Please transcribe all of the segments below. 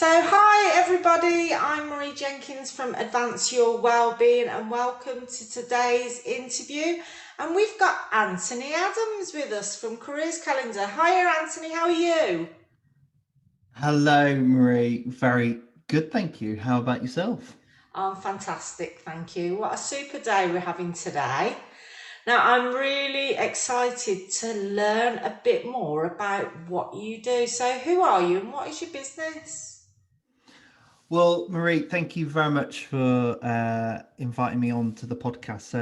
Hi everybody, I'm Marie.Jenkins from Advance Your Wellbeing and welcome to today's interview. And we've got Antony Adams with us from Careers Calendar. Hiya Anthony, how are you? Hello, Marie. Very good, thank you. How about yourself? I'm fantastic, thank you. What a super day we're having today. Now, I'm really excited to learn a bit more about what you do. So, who are you and what is your business? Well, Marie, thank you very much for inviting me on to the podcast.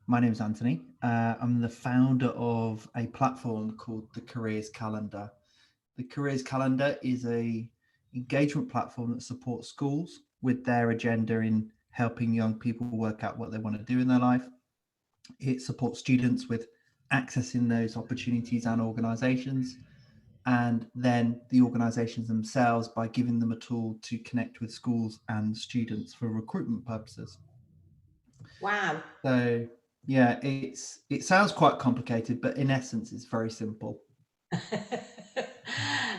My name is Anthony. I'm the founder of a platform called the Careers Calendar. The Careers Calendar is a engagement platform that supports schools with their agenda in helping young people work out what they want to do in their life. It supports students with accessing those opportunities and organizations, and then the organizations themselves by giving them a tool to connect with schools and students for recruitment purposes. Wow. So yeah, it sounds quite complicated, but in essence it's very simple.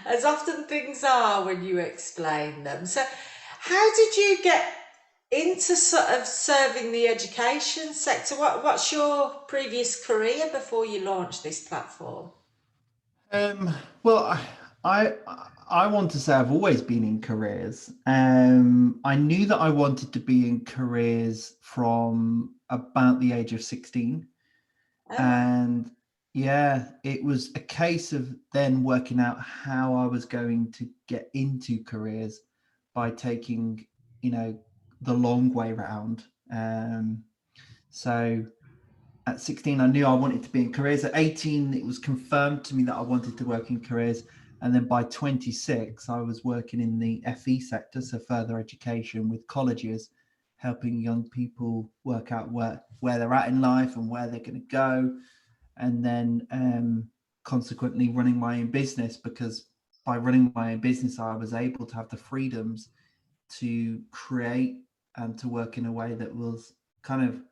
As often things are when you explain them. So, how did you get into sort of serving the education sector? What's your previous career before you launched this platform? um well I want to say I've always been in careers. I knew that I wanted to be in careers from about the age of 16. Oh, And yeah, it was a case of then working out how I was going to get into careers by taking, you know, the long way round. So at 16, I knew I wanted to be in careers. At 18, it was confirmed to me that I wanted to work in careers. And then by 26, I was working in the FE sector, so further education with colleges, helping young people work out where they're at in life and where they're going to go, and then consequently running my own business, because by running my own business I was able to have the freedoms to create and to work in a way that was kind of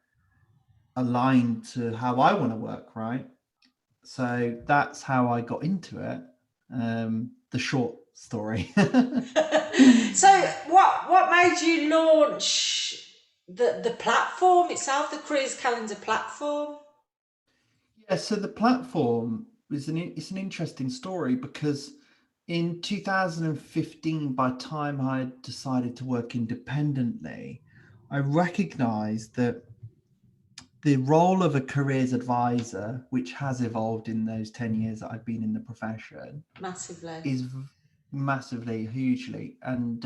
aligned to how I want to work, right? So that's how I got into it. The short story. so what made you launch the platform itself, the Careers Calendar platform? Yeah, so the platform is it's an interesting story because in 2015, by the time I decided to work independently, I recognized that the role of a careers advisor, which has evolved in those 10 years that I've been in the profession, Massively. is massively, hugely. And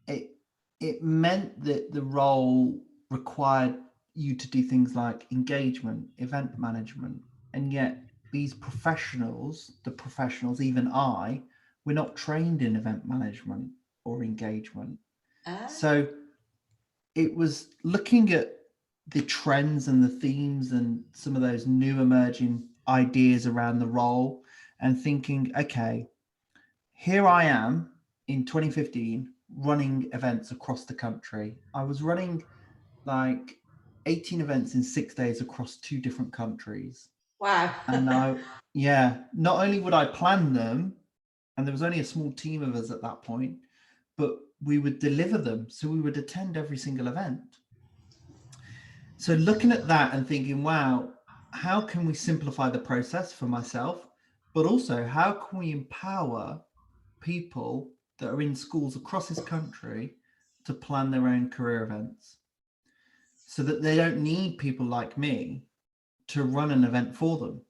it it meant that the role required you to do things like engagement, event management, and yet the professionals, even I, we're not trained in event management or engagement. Ah. So it was looking at the trends and the themes and some of those new emerging ideas around the role and thinking, okay, here I am in 2015 running events across the country. I was running like 18 events in 6 days across two different countries. Wow. And I, yeah, not only would I plan them, and there was only a small team of us at that point, but we would deliver them. So we would attend every single event. So looking at that and thinking, wow, how can we simplify the process for myself? But also, how can we empower people that are in schools across this country to plan their own career events so that they don't need people like me to run an event for them?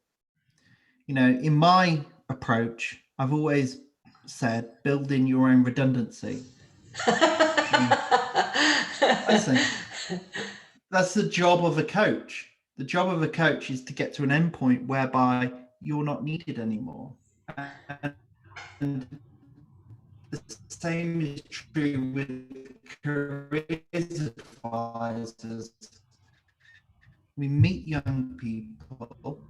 You know, in my approach, I've always said build in your own redundancy. You, listen, that's the job of a coach. The job of a coach is to get to an endpoint whereby you're not needed anymore. And the same is true with careers advisors. We meet young people,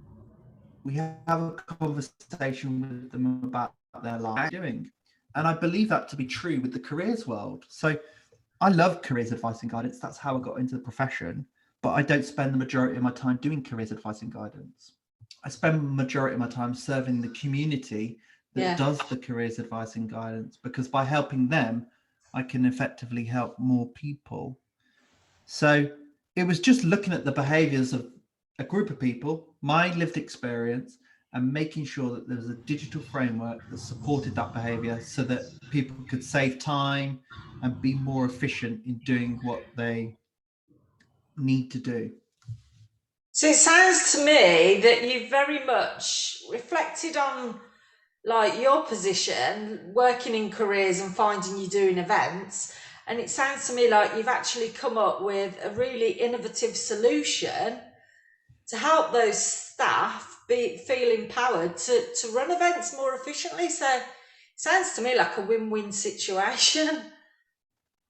we have a conversation with them about their life doing. And I believe that to be true with the careers world. So I love careers advice and guidance. That's how I got into the profession. But I don't spend the majority of my time doing careers advice and guidance. I spend the majority of my time serving the community that Yeah. does the careers advice and guidance, because by helping them, I can effectively help more people. So it was just looking at the behaviors of a group of people, my lived experience, and making sure that there was a digital framework that supported that behavior so that people could save time and be more efficient in doing what they need to do. So it sounds to me that you've very much reflected on like your position, working in careers and finding you doing events. And it sounds to me like you've actually come up with a really innovative solution to help those staff feel empowered to run events more efficiently. So it sounds to me like a win-win situation.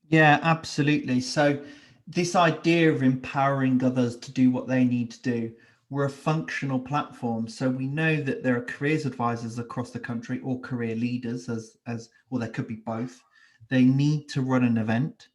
Yeah, absolutely. So this idea of empowering others to do what they need to do, we're a functional platform. So we know that there are careers advisors across the country, or career leaders, as or there could be both. They need to run an event.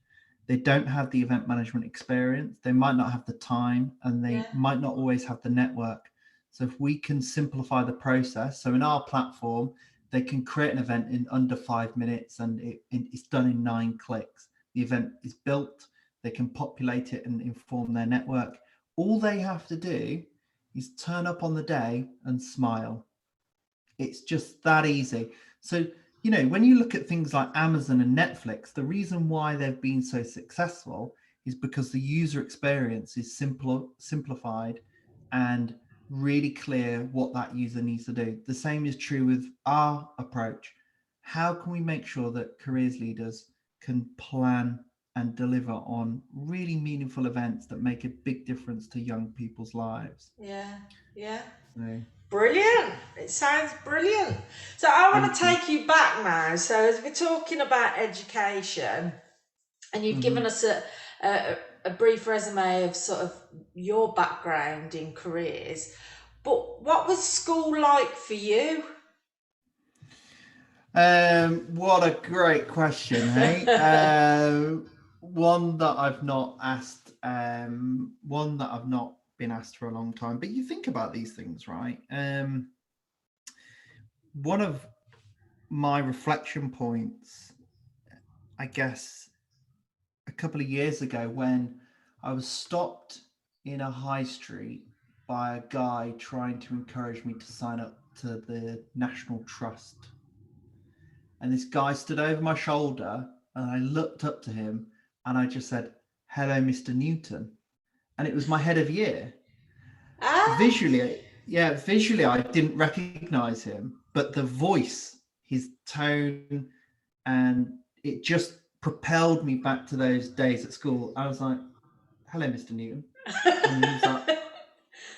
They don't have the event management experience. They might not have the time, and Yeah. they might not always have the network. So if we can simplify the process, so in our platform, they can create an event in under 5 minutes, and it's done in 9 clicks. The event is built, they can populate it and inform their network. All they have to do is turn up on the day and smile. It's just that easy. So, when you look at things like Amazon and Netflix, the reason why they've been so successful is because the user experience is simplified and really clear what that user needs to do. The same is true with our approach. How can we make sure that careers leaders can plan and deliver on really meaningful events that make a big difference to young people's lives? Yeah. Yeah. So, Brilliant. It sounds brilliant. So I want thank to you. take you back now. So as we're talking about education, and you've given Mhm. us a brief resume of sort of your background in careers, but what was school like for you? What a great question, hey? One that I've not asked, one that I've not been asked for a long time. But you think about these things, right? One of my reflection points, I guess, a couple of years ago, when I was stopped in a high street by a guy trying to encourage me to sign up to the National Trust. And this guy stood over my shoulder, and I looked up to him, and I just said, "Hello, Mr. Newton." And it was my head of year. Ah, Visually, I didn't recognize him, but the voice, his tone, and it just propelled me back to those days at school. I was like, "Hello, Mr. Newton." And he was like,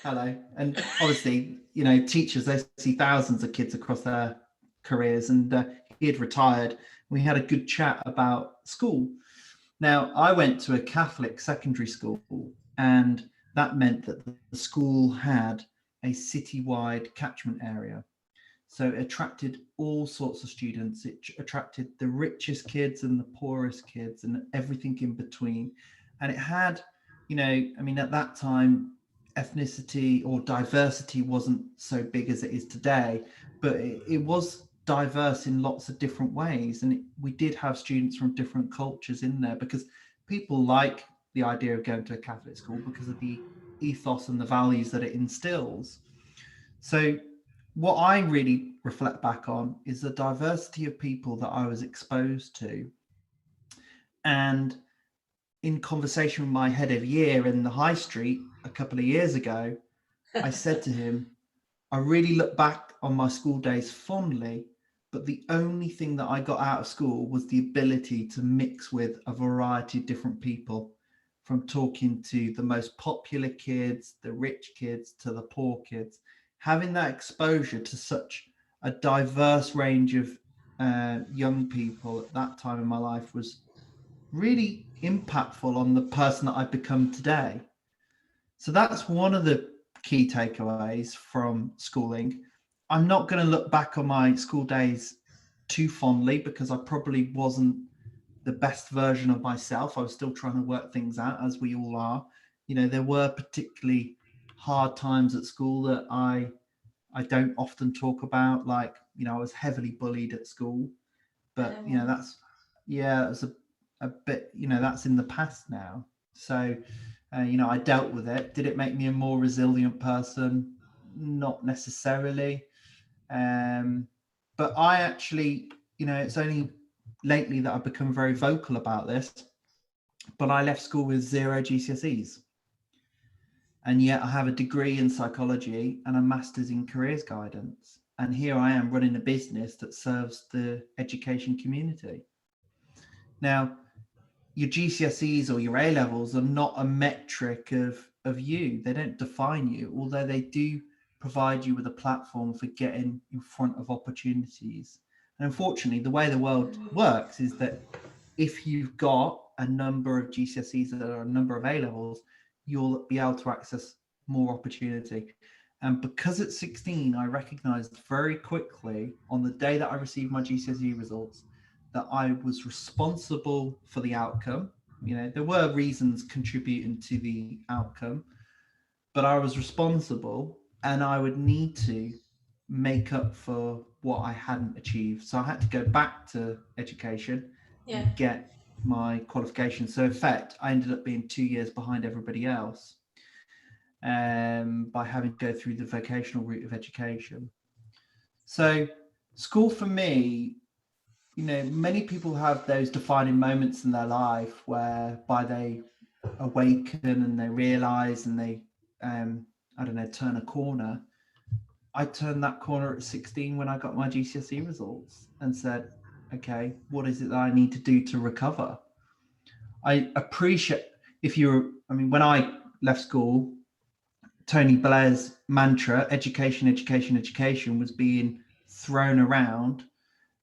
"Hello." And obviously, teachers, they see thousands of kids across their careers, and he had retired. We had a good chat about school. Now, I went to a Catholic secondary school, and that meant that the school had a citywide catchment area. So it attracted all sorts of students. It attracted the richest kids and the poorest kids and everything in between. And it had, at that time, ethnicity or diversity wasn't so big as it is today, but it was diverse in lots of different ways. And we did have students from different cultures in there, because people like the idea of going to a Catholic school because of the ethos and the values that it instills. So what I really reflect back on is the diversity of people that I was exposed to. And in conversation with my head of year in the high street a couple of years ago, I said to him, "I really look back on my school days fondly, but the only thing that I got out of school was the ability to mix with a variety of different people, from talking to the most popular kids, the rich kids, to the poor kids. Having that exposure to such a diverse range of young people at that time in my life was really impactful on the person that I've become today." So that's one of the key takeaways from schooling. I'm not going to look back on my school days too fondly, because I probably wasn't the best version of myself. I was still trying to work things out, as we all are. There were particularly hard times at school that I don't often talk about, like I was heavily bullied at school, but Wow. it was a bit, that's in the past now. So, I dealt with it. Did it make me a more resilient person? Not necessarily. Um, but I actually, it's only lately that I've become very vocal about this. But I left school with 0 GCSEs. And yet I have a degree in psychology and a master's in careers guidance. And here I am running a business that serves the education community. Now, your GCSEs or your A levels are not a metric of you. They don't define you, although they do provide you with a platform for getting in front of opportunities. And unfortunately, the way the world works is that if you've got a number of GCSEs or a number of A levels, you'll be able to access more opportunity. And because at 16, I recognized very quickly on the day that I received my GCSE results that I was responsible for the outcome. There were reasons contributing to the outcome, but I was responsible and I would need to make up for what I hadn't achieved. So I had to go back to education Yeah. and get my qualification. So in fact, I ended up being 2 years behind everybody else by having to go through the vocational route of education. So school for me, many people have those defining moments in their life whereby they awaken and they realize and they, I don't know, turn a corner. I turned that corner at 16 when I got my GCSE results and said, okay, what is it that I need to do to recover? I appreciate when I left school, Tony Blair's mantra, education, education, education, was being thrown around.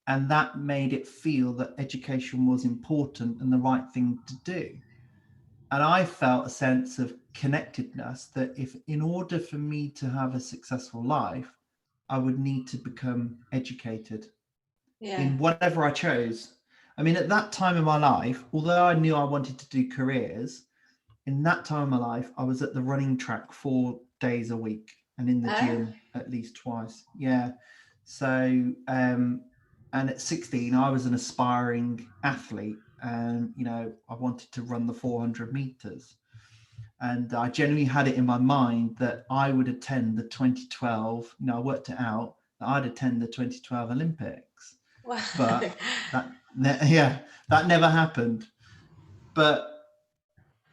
And that made it feel that education was important and the right thing to do. And I felt a sense of connectedness that if, in order for me to have a successful life, I would need to become educated Yeah. in whatever I chose. I mean, at that time in my life, although I knew I wanted to do careers, in that time of my life, I was at the running track 4 days a week and in the Oh, gym at least twice. Yeah. So, and at 16, I was an aspiring athlete. And, I wanted to run the 400 meters. And I genuinely had it in my mind that I would attend the 2012, I worked it out, that I'd attend the 2012 Olympics. wow. But yeah, that never happened. But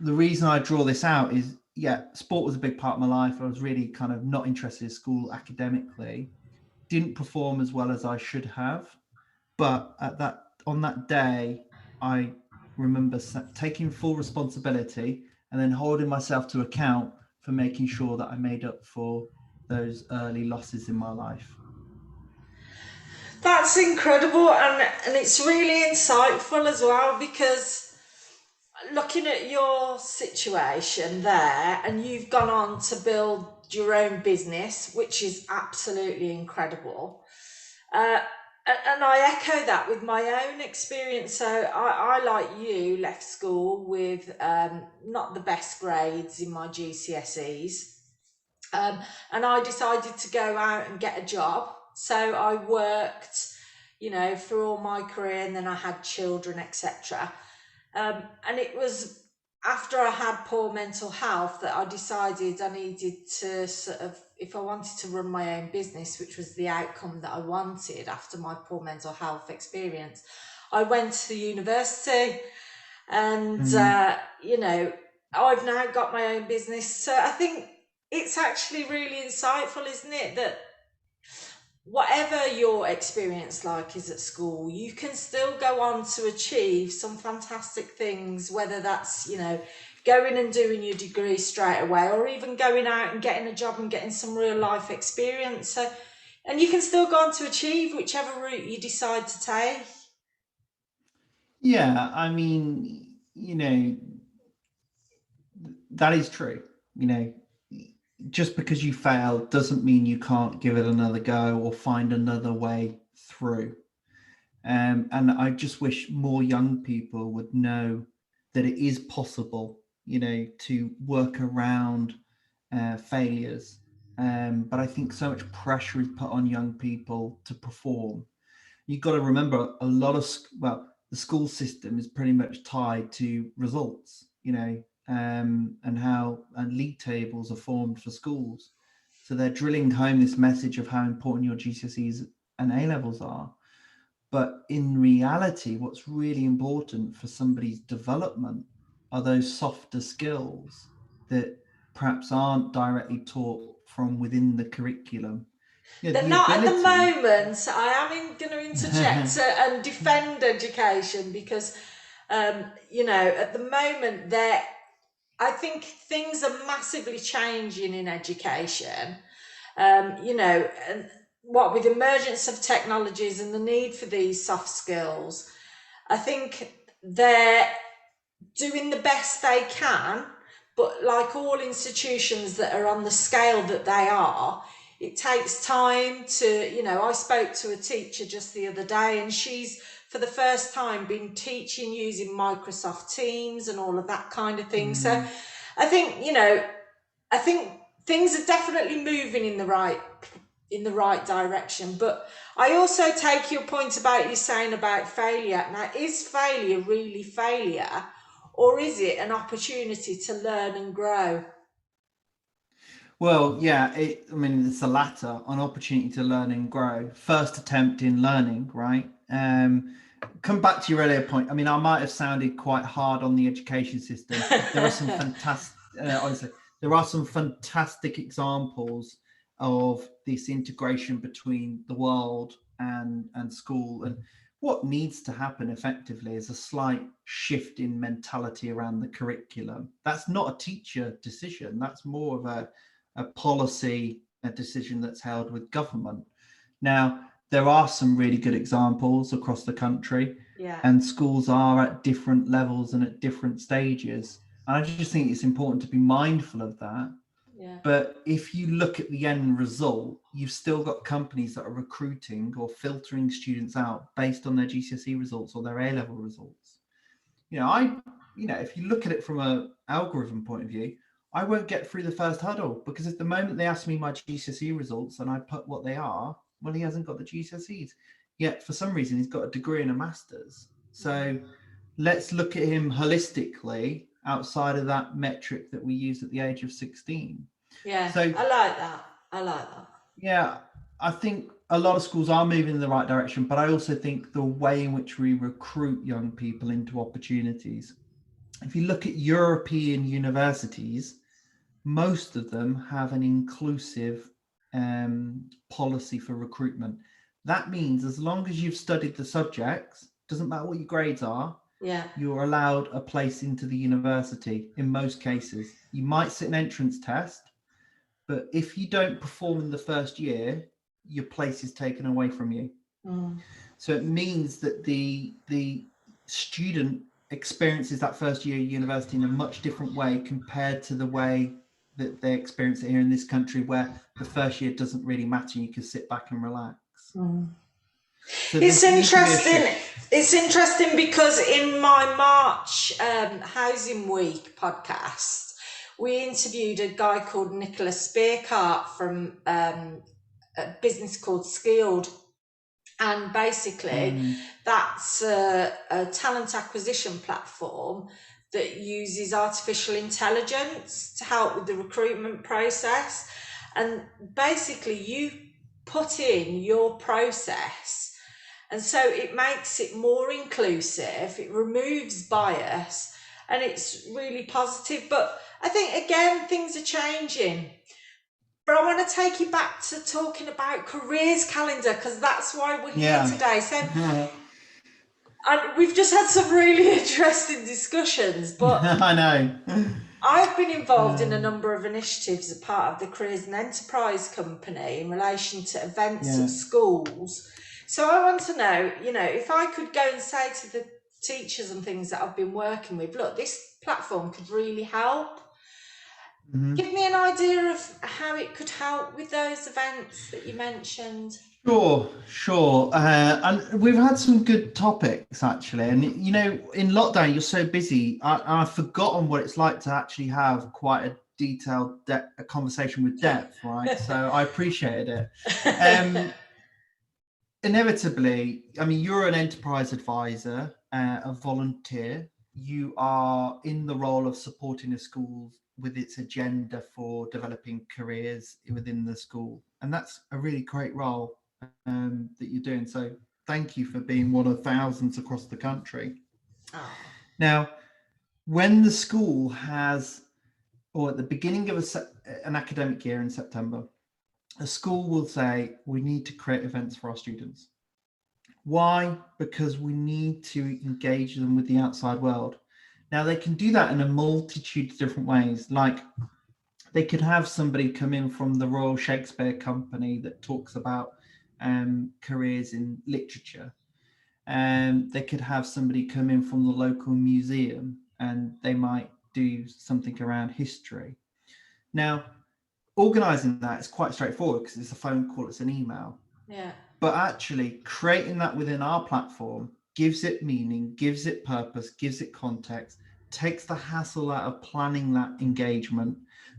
the reason I draw this out is, sport was a big part of my life. I was really kind of not interested in school academically, didn't perform as well as I should have. But on that day, I remember taking full responsibility and then holding myself to account for making sure that I made up for those early losses in my life. That's incredible, and it's really insightful as well, because looking at your situation there, and you've gone on to build your own business, which is absolutely incredible. Uh, and I echo that with my own experience. So I like you, left school with not the best grades in my GCSEs. And I decided to go out and get a job. So I worked, for all my career, and then I had children, etc. And it was after I had poor mental health that I decided I needed to sort of, if I wanted to run my own business, which was the outcome that I wanted after my poor mental health experience, I went to university, and Mm. I've now got my own business. So I think it's actually really insightful, isn't it, that whatever your experience like is at school, you can still go on to achieve some fantastic things, whether that's, going and doing your degree straight away, or even going out and getting a job and getting some real life experience. So, and you can still go on to achieve whichever route you decide to take. Yeah, I mean, that is true. You know, just because you fail doesn't mean you can't give it another go or find another way through. And I just wish more young people would know that it is possible, to work around failures. but I think so much pressure is put on young people to perform. You've got to remember a lot of, the school system is pretty much tied to results, and how league tables are formed for schools. So they're drilling home this message of how important your GCSEs and A levels are. But in reality, what's really important for somebody's development are those softer skills that perhaps aren't directly taught from within the curriculum. They're The not at the ability. moment. I am going to interject and defend education because, at the moment, I think things are massively changing in education. And what with the emergence of technologies and the need for these soft skills, I think they're doing the best they can, but like all institutions that are on the scale that they are, it takes time to, I spoke to a teacher just the other day, and she's for the first time been teaching using Microsoft Teams and all of that kind of thing. So I think, I think things are definitely moving in the right direction. But I also take your point about you saying about failure. Now, is failure really failure, or is it an opportunity to learn and grow? Well, yeah, it's the latter, an opportunity to learn and grow. First attempt in learning, right? Come back to your earlier point. I might have sounded quite hard on the education system. There are some fantastic, honestly, there are some fantastic examples of this integration between the world and school. And what needs to happen effectively is a slight shift in mentality around the curriculum. That's not a teacher decision. That's more of a policy, a decision that's held with government. Now, there are some really good examples across the country, Yeah. and schools are at different levels and at different stages. And I just think it's important to be mindful of that. Yeah. But if you look at the end result, you've still got companies that are recruiting or filtering students out based on their GCSE results or their A-level results. If you look at it from an algorithm point of view, I won't get through the first hurdle because at the moment they ask me my GCSE results and I put what they are, well, he hasn't got the GCSEs. Yet for some reason he's got a degree and a master's. So let's look at him holistically outside of that metric that we use at the age of 16. Yeah, So I like that. Yeah, I think a lot of schools are moving in the right direction, but I also think the way in which we recruit young people into opportunities, if you look at European universities, most of them have an inclusive policy for recruitment. That means as long as you've studied the subjects, doesn't matter what your grades are, you're allowed a place into the university in most cases. You might sit an entrance test, but if you don't perform in the first year, your place is taken away from you. So it means that the student experiences that first year of university in a much different way compared to the way that they experience it here in this country, where the first year doesn't really matter. You can sit back and relax. So it's interesting. It's interesting because in my March Housing Week podcast, we interviewed a guy called Nicholas Spearcart from a business called Skilled. And basically, that's a talent acquisition platform that uses artificial intelligence to help with the recruitment process. And basically, you put in your process, and so it makes it more inclusive, it removes bias, and it's really positive. But I think, again, things are changing. But I want to take you back to talking about careers calendar, because that's why we're here today. So and we've just had some really interesting discussions, but I know. I've been involved in a number of initiatives as part of the Careers and Enterprise Company in relation to events at schools. So I want to know, if I could go and say to the teachers and things that I've been working with, look, this platform could really help. Give me an idea of how it could help with those events that you mentioned. Sure. And we've had some good topics, actually. And, in lockdown, you're so busy. I've forgotten what it's like to actually have quite detailed a conversation with depth, right? So I appreciated it. Inevitably, I mean, you're an enterprise advisor, a volunteer. You are in the role of supporting a school with its agenda for developing careers within the school. And that's a really great role that you're doing. So thank you for being one of thousands across the country. Oh. Now, when the school has, or at the beginning of an academic year in September, a school will say, we need to create events for our students. Why? Because we need to engage them with the outside world. Now, they can do that in a multitude of different ways. Like, they could have somebody come in from the Royal Shakespeare Company that talks about careers in literature. They could have somebody come in from the local museum, and they might do something around history. Now, organizing that is quite straightforward because it's a phone call, it's an email. Yeah. But actually creating that within our platform gives it meaning, gives it purpose, gives it context, takes the hassle out of planning that engagement,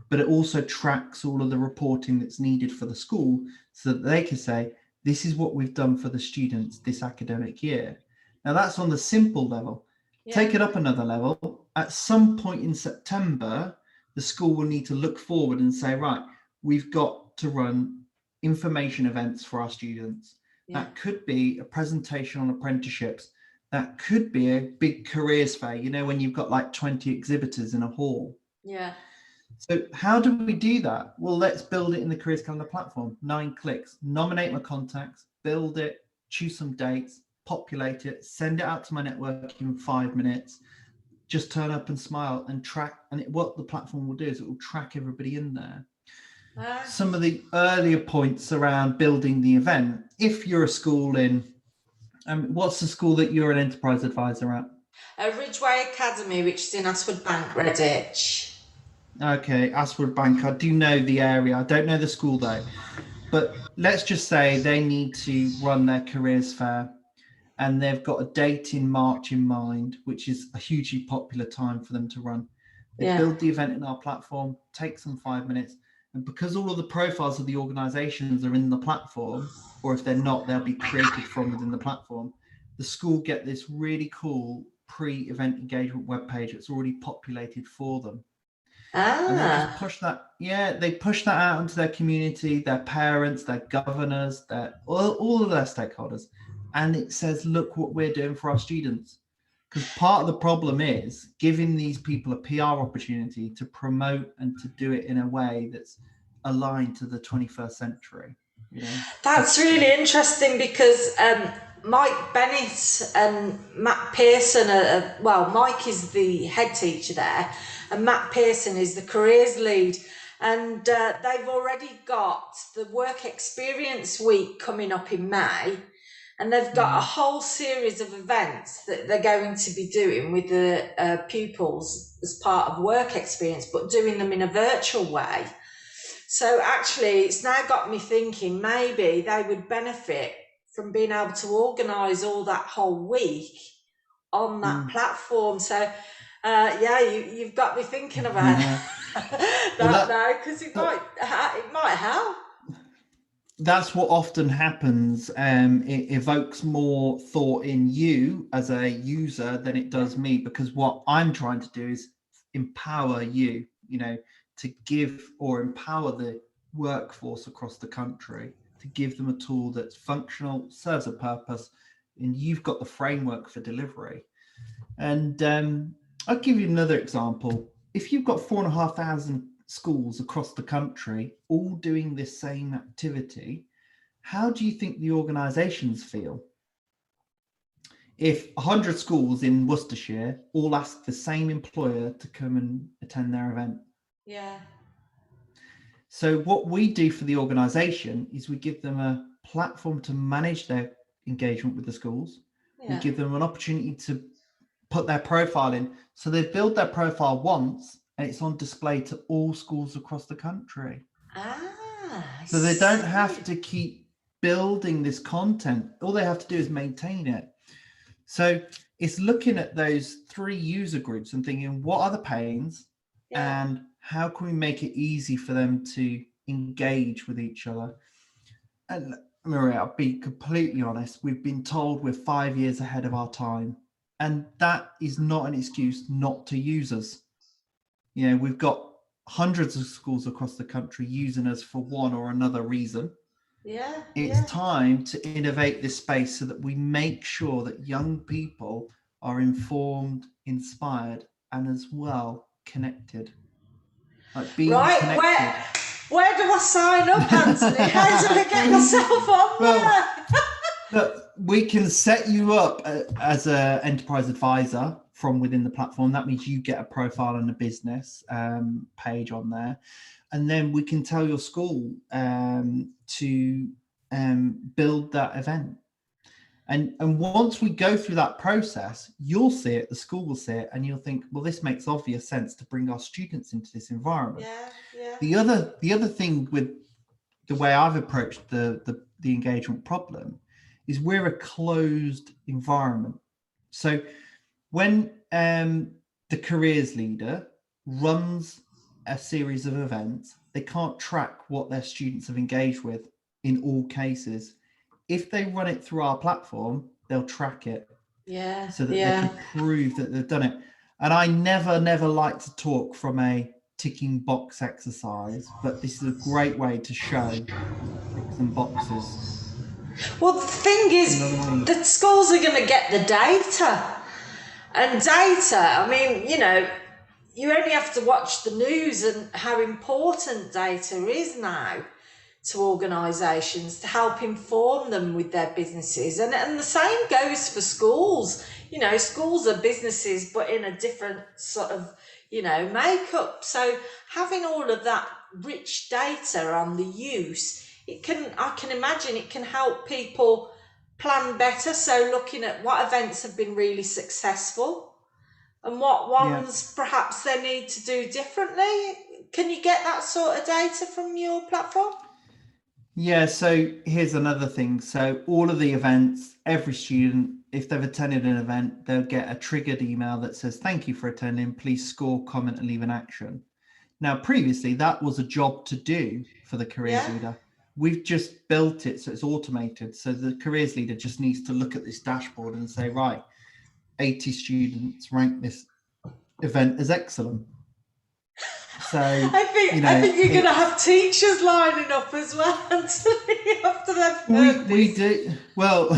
but it also tracks all of the reporting that's needed for the school so that they can say, this is what we've done for the students this academic year. Now that's on the simple level. Yeah. Take it up another level. At some point in September, the school will need to look forward and say, right, we've got to run information events for our students. Yeah. That could be a presentation on apprenticeships. That could be a big careers fair, you know, when you've got like 20 exhibitors in a hall. Yeah. So how do we do that? Well, let's build it in the Careers Calendar platform. 9 clicks, nominate my contacts, build it, choose some dates, populate it, send it out to my network in 5 minutes. Just turn up and smile and track. And what the platform will do is it will track everybody in there. Some of the earlier points around building the event. If you're a school in, what's the school that you're an enterprise advisor at? Ridgeway Academy, which is in Asford Bank, Redditch. Okay, Asford Bank. I do know the area. I don't know the school though. But let's just say they need to run their careers fair and they've got a date in March in mind, which is a hugely popular time for them to run. They build the event in our platform, takes them 5 minutes. And because all of the profiles of the organizations are in the platform, or if they're not, they'll be created from within the platform, the school get this really cool pre-event engagement webpage that's already populated for them. And they just push that, they push that out into their community, their parents, their governors, all of their stakeholders. And it says, look what we're doing for our students. Because part of the problem is giving these people a PR opportunity to promote and to do it in a way that's aligned to the 21st century. You know? That's really interesting because Mike Bennett and Matt Pearson Mike is the head teacher there and Matt Pearson is the careers lead, and they've already got the work experience week coming up in May. And they've got a whole series of events that they're going to be doing with the pupils as part of work experience, but doing them in a virtual way. So actually, it's now got me thinking maybe they would benefit from being able to organise all that whole week on that platform. So, you've got me thinking about that now, because it might help. That's what often happens. It evokes more thought in you as a user than it does me, because what I'm trying to do is empower you, to give or empower the workforce across the country, to give them a tool that's functional, serves a purpose, and you've got the framework for delivery. And I'll give you another example. If you've got 4,500 schools across the country all doing this same activity, how do you think the organizations feel? If 100 schools in Worcestershire all ask the same employer to come and attend their event. Yeah. So what we do for the organization is we give them a platform to manage their engagement with the schools. We give them an opportunity to put their profile in. So they build their profile once and it's on display to all schools across the country. So they don't have to keep building this content. All they have to do is maintain it. So it's looking at those 3 user groups and thinking, what are the pains? Yeah. and how can we make it easy for them to engage with each other? And Maria, I'll be completely honest, we've been told we're 5 years ahead of our time, and that is not an excuse not to use us. You know, we've got hundreds of schools across the country using us for one or another reason. Yeah. It's time to innovate this space so that we make sure that young people are informed, inspired, and as well connected. Like being Right. connected. Where do I sign up, Anthony? How do I get myself on Well, there? look, we can set you up as an enterprise advisor from within the platform. That means you get a profile and a business page on there. And then we can tell your school to build that event. And once we go through that process, you'll see it, the school will see it, and you'll think, well, this makes obvious sense to bring our students into this environment. Yeah. The other thing with the way I've approached the engagement problem is we're a closed environment. So when the careers leader runs a series of events, they can't track what their students have engaged with in all cases. If they run it through our platform, they'll track it. Yeah. So that they can prove that they've done it. And I never like to talk from a ticking box exercise, but this is a great way to show ticks and boxes. Well, the thing is, You know what I mean? the schools are going to get the data. And data, I mean, you know, you only have to watch the news and how important data is now to organisations to help inform them with their businesses. And the same goes for schools. You know, schools are businesses, but in a different sort of, you know, makeup. So having all of that rich data on the use, I can imagine it can help people plan better. So looking at what events have been really successful and what ones perhaps they need to do differently. Can you get that sort of data from your platform? Yeah, so here's another thing. So all of the events, every student, if they've attended an event, they'll get a triggered email that says, thank you for attending, please score, comment, and leave an action. Now, previously, that was a job to do for the careers leader. We've just built it so it's automated. So the careers leader just needs to look at this dashboard and say, right, 80 students rank this event as excellent. So I think you're going to have teachers lining up as well, Anthony, after they've heard we this. do. Well,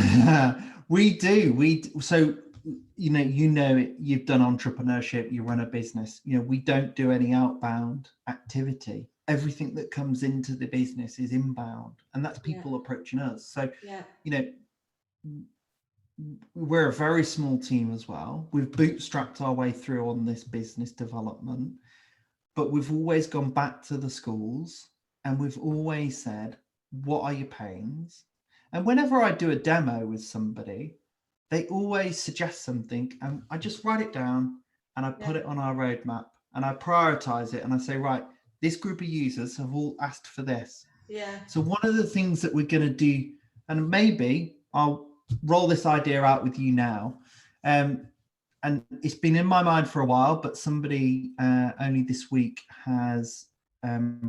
we do. So you know it, you've done entrepreneurship, you run a business. You know, we don't do any outbound activity. Everything that comes into the business is inbound, and that's people approaching us. So you know, we're a very small team as well. We've bootstrapped our way through on this business development, but we've always gone back to the schools and we've always said, what are your pains? And whenever I do a demo with somebody, they always suggest something, and I just write it down and I put it on our roadmap and I prioritize it, and I say, right, this group of users have all asked for this. So one of the things that we're going to do, and maybe I'll roll this idea out with you now, and it's been in my mind for a while, but somebody only this week has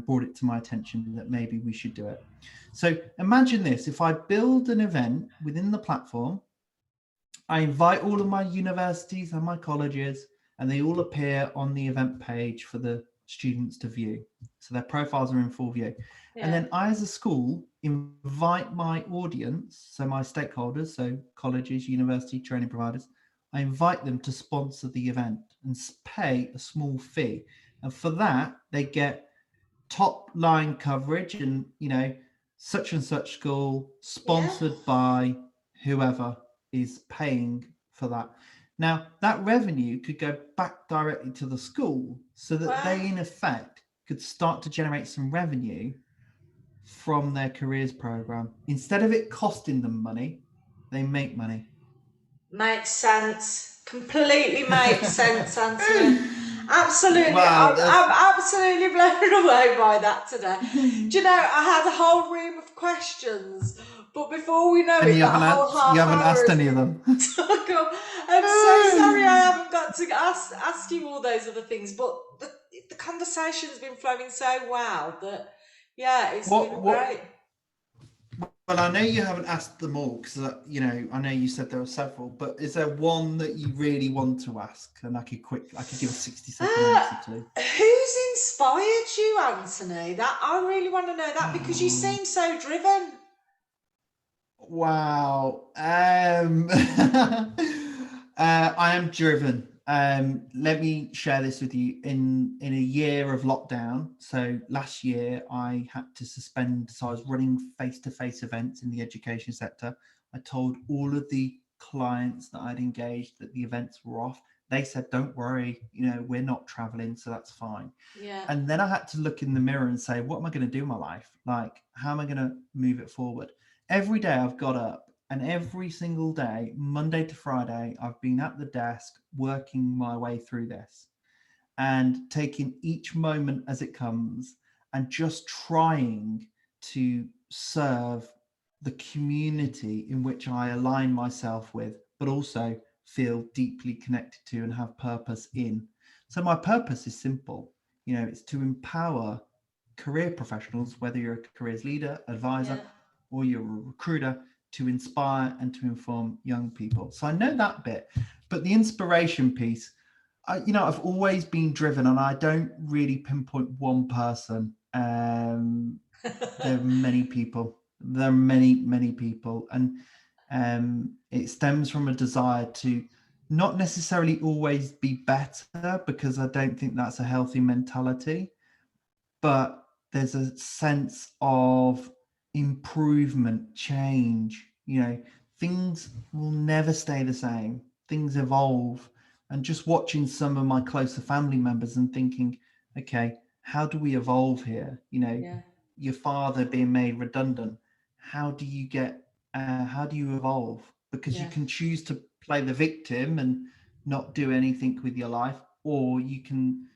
brought it to my attention that maybe we should do it. So imagine this: if I build an event within the platform, I invite all of my universities and my colleges, and they all appear on the event page for the students to view. So their profiles are in full view. And then I, as a school, invite my audience, so my stakeholders, so colleges, university, training providers, I invite them to sponsor the event and pay a small fee. And for that, they get top line coverage and, you know, such and such school sponsored by whoever is paying for that. Now, that revenue could go back directly to the school so that they, in effect, could start to generate some revenue from their careers program. Instead of it costing them money, they make money. Makes sense. Completely makes sense, Anthony. Absolutely. Wow, I'm absolutely blown away by that today. Do you know, I had a whole room of questions, but before we know it, that whole half you haven't hour asked any of them. I'm so sorry I haven't got to ask you all those other things, but the conversation's been flowing so well that, yeah, it's been What great. Well, I know you haven't asked them all because I know you said there were several, but is there one that you really want to ask? And I could give a 60-second answer to. Who's inspired you, Anthony? That I really want to know that because you seem so driven. Wow. I am driven. Let me share this with you. In a year of lockdown, so last year I had to suspend, so I was running face-to-face events in the education sector. I told all of the clients that I'd engaged that the events were off. They said, don't worry, we're not traveling, so that's fine. Yeah. And then I had to look in the mirror and say, what am I going to do in my life? Like, how am I going to move it forward? Every day I've got up, and every single day, Monday to Friday, I've been at the desk working my way through this and taking each moment as it comes and just trying to serve the community in which I align myself with, but also feel deeply connected to and have purpose in. So my purpose is simple. It's to empower career professionals, whether you're a careers leader, advisor, or you're a recruiter, to inspire and to inform young people. So I know that bit, but the inspiration piece, I've always been driven, and I don't really pinpoint one person. There are many people. There are many people, and it stems from a desire to not necessarily always be better, because I don't think that's a healthy mentality, but there's a sense of improvement, change. Things will never stay the same. Things evolve. And just watching some of my closer family members and thinking, okay, how do we evolve here? Your father being made redundant. How do you evolve? Because you can choose to play the victim and not do anything with your life, or you can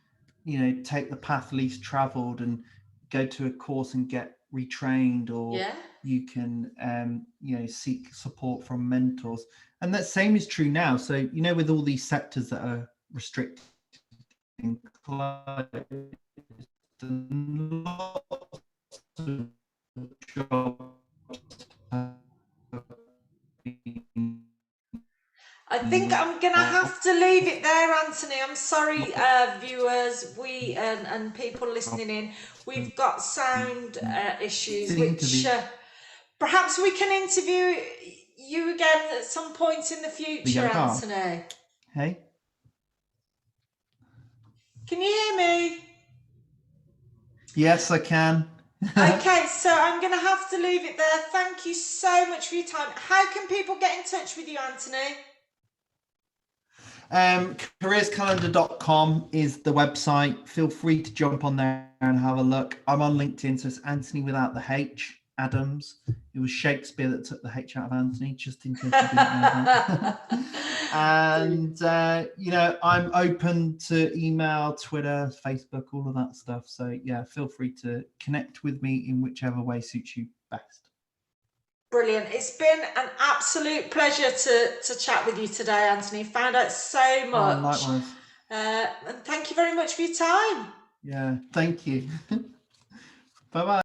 take the path least traveled and go to a course and get retrained, or you can seek support from mentors. And that same is true now. So with all these sectors that are restricted and closed, and lots of jobs have been I think I'm gonna have to leave it there, Anthony. I'm sorry, viewers, we and people listening in. We've got sound issues, which perhaps we can interview you again at some point in the future, Anthony. Hey, can you hear me? Yes, I can. Okay, so I'm gonna have to leave it there. Thank you so much for your time. How can people get in touch with you, Anthony? Careerscalendar.com is the website. Feel free to jump on there and have a look. I'm on LinkedIn, so it's Antony without the H, Adams. It was Shakespeare that took the H out of Antony, just in case you didn't know that. And I'm open to email, Twitter, Facebook, all of that stuff. So yeah, feel free to connect with me in whichever way suits you best. Brilliant. It's been an absolute pleasure to chat with you today, Anthony. Found out so much. Likewise. And thank you very much for your time. Yeah, thank you. Bye-bye.